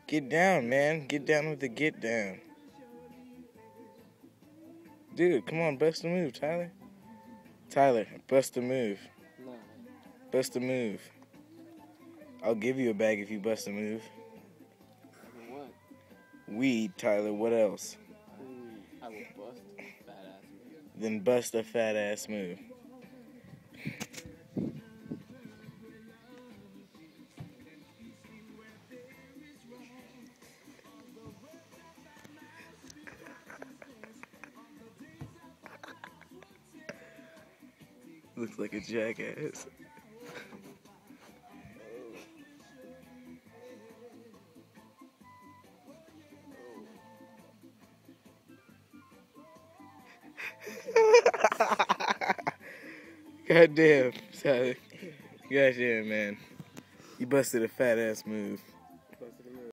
Get down, man. Get down with the get down. Dude, come on, bust a move, Tyler. Tyler, bust a move. No. Bust a move. I'll give you a bag if you bust a move. What? Weed, Tyler. What else? I will bust a fat ass move. Then bust a fat ass move. Looks like a jackass. Goddamn, Tyler. Goddamn, man. You busted a fat ass move.